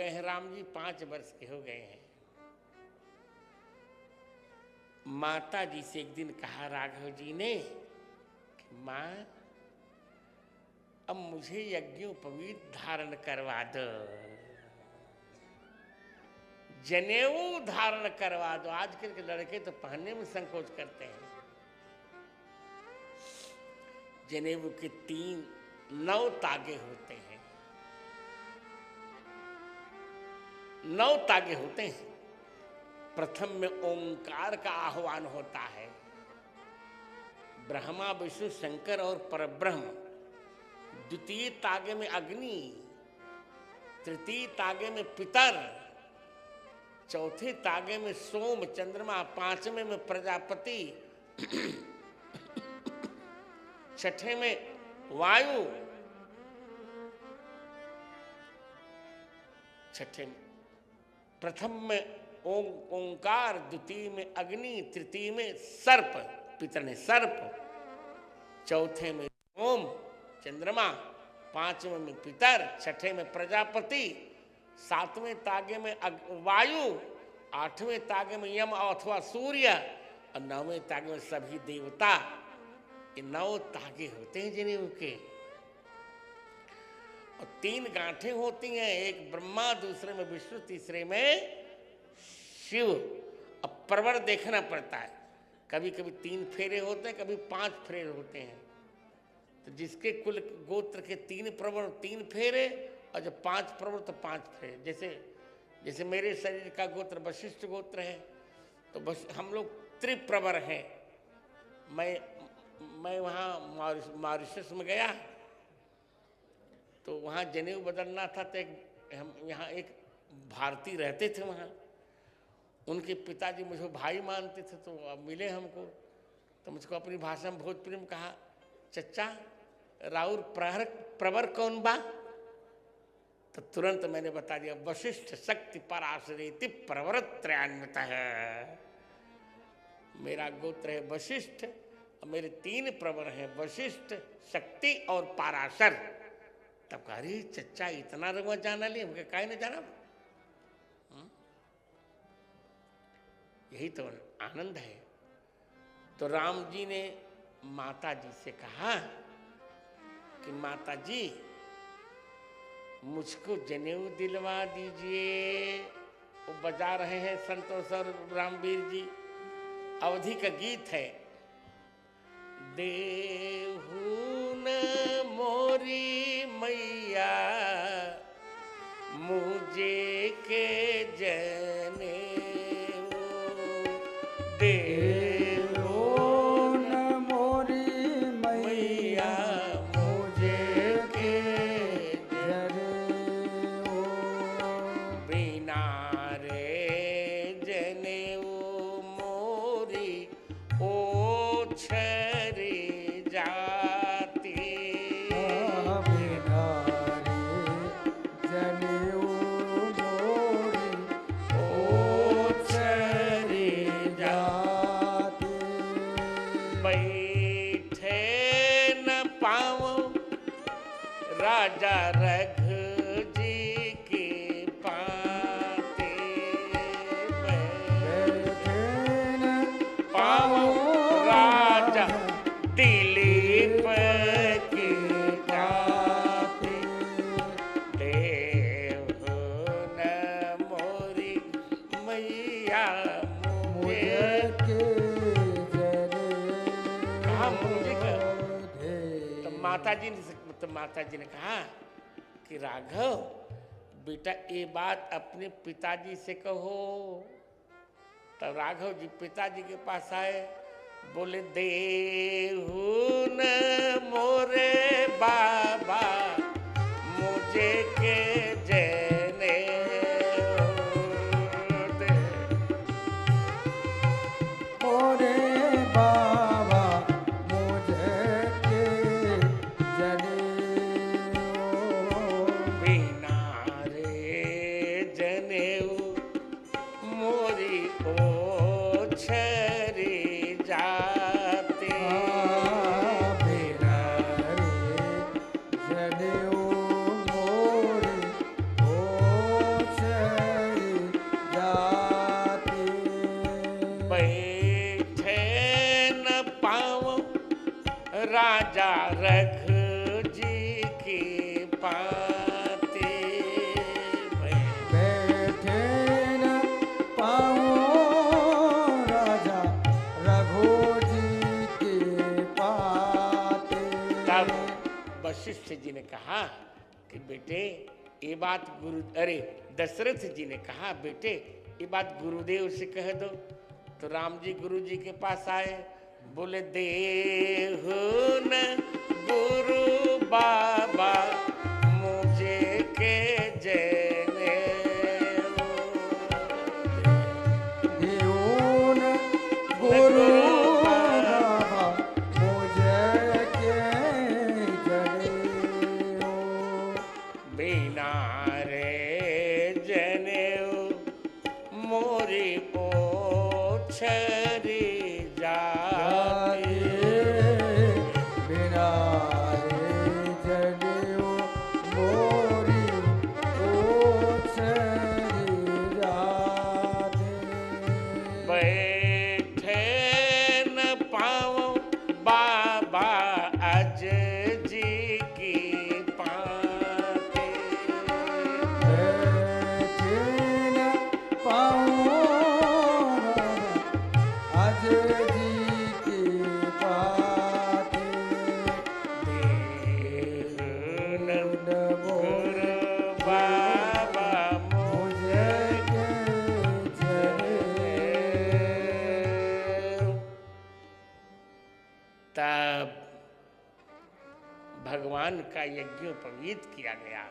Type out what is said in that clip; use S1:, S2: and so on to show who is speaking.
S1: गए हैं राम जी, 5 वर्ष के हो गए हैं। माता जी से एक दिन कहा राघव जी ने कि माँ, अब मुझे यज्ञोपवीत धारण करवा दो, जनेऊ धारण करवा दो। आजकल के लड़के तो पहनने में संकोच करते हैं। जनेऊ के 9 तागे होते हैं, 9 तागे होते हैं। प्रथम में ओंकार का आह्वान होता है, ब्रह्मा विष्णु शंकर और परब्रह्म। द्वितीय तागे में अग्नि, तृतीय तागे में पितर, चौथे तागे में सोम चंद्रमा, 5वें में प्रजापति, 6ठे में वायु, 6ठे में प्रथम में ओंकार, द्वितीय में अग्नि, तृतीय में सर्प, पितर ने सर्प, चौथे में सोम चंद्रमा, 5वें में पितर, 6ठे में प्रजापति, 7वें तागे में वायु, 8वें तागे में यम अथवा सूर्य और 9वें तागे में सभी देवता। ये 9 तागे होते हैं जनेऊ के। और 3 गांठें होती हैं, एक ब्रह्मा, दूसरे में विष्णु, तीसरे में शिव। अब प्रवर देखना पड़ता है, कभी कभी 3 फेरे होते हैं, कभी 5 फेरे होते हैं। तो जिसके कुल गोत्र के 3 प्रवर 3 फेरे, और जब 5 प्रवर तो 5 फेरे। जैसे मेरे शरीर का गोत्र वशिष्ठ गोत्र है, तो बस हम लोग त्रिप्रवर हैं। मैं वहाँ मॉरिशस में गया, तो वहाँ जनेऊ बदलना था। तो हम यहाँ एक भारतीय रहते थे वहाँ, उनके पिताजी मुझे भाई मानते थे, तो अब मिले हमको, तो मुझको अपनी भाषा में भोजपुरी में कहा, चचा राउर प्रवर कौन बा? तो तुरंत मैंने बता दिया, वशिष्ठ शक्ति पराशरेति प्रवरत्रयान्वित है। मेरा गोत्र है वशिष्ठ और मेरे 3 प्रवर हैं, वशिष्ठ, शक्ति और पाराशर। तब कह रही चचा इतना रवा जाना ली, हमके काहे न जाना। यही तो आनंद है। तो राम जी ने माता जी से कहा कि माता जी मुझको जनेऊ दिलवा दीजिए। वो बजा रहे हैं संतोष और रामवीर जी। अवधि का गीत है, देहू न मोरी मैया मुझे के जने देहू न मोरी मैया मुझे के जने बिना रे जनेऊ मोरी ओ छरी जाती। बिना रे जनेऊ मोरी ओ छरी जाती। बैठे न पाऊं राजा रघ जी की पाते। बैठे न पाऊं राजा दिलीप की गाते। देव न मोरी मैया मुझे के कहा मुझे का। तो माता जी ने कहा कि राघव बेटा ये बात अपने पिताजी से कहो। तब राघव जी पिताजी के पास आए, बोले देहू न मोरे बाबा मुझे के जने दे। मोरे बाबा मुझे के जने बिना रे जनेऊ मोरी ओ छरी जाते। बिना रे जनेऊ राजा रघु जी की पाते
S2: बैठे न पाऊं राजा रघु जी के पाते।
S1: तब वशिष्ठ जी ने कहा कि बेटे ये बात दशरथ जी ने कहा बेटे ये बात गुरुदेव से कह दो। तो राम जी गुरु जी के पास आए, बोले देहु न गुरु बाबा मुझे के जने
S2: देहु न गुरु बाबा मुझे के जनेऊ।
S1: बिना रे जनेऊ मोरी छरी जाती।
S2: बिना रे जनेऊ मोरी छरी जाती।
S1: बैठे न पाऊं बाबा अज जी की पाते।
S2: बैठे न पाऊं अज जी की पाते।
S1: गुरु बाबा मुझे तब भगवान का यज्ञोपवीत किया गया।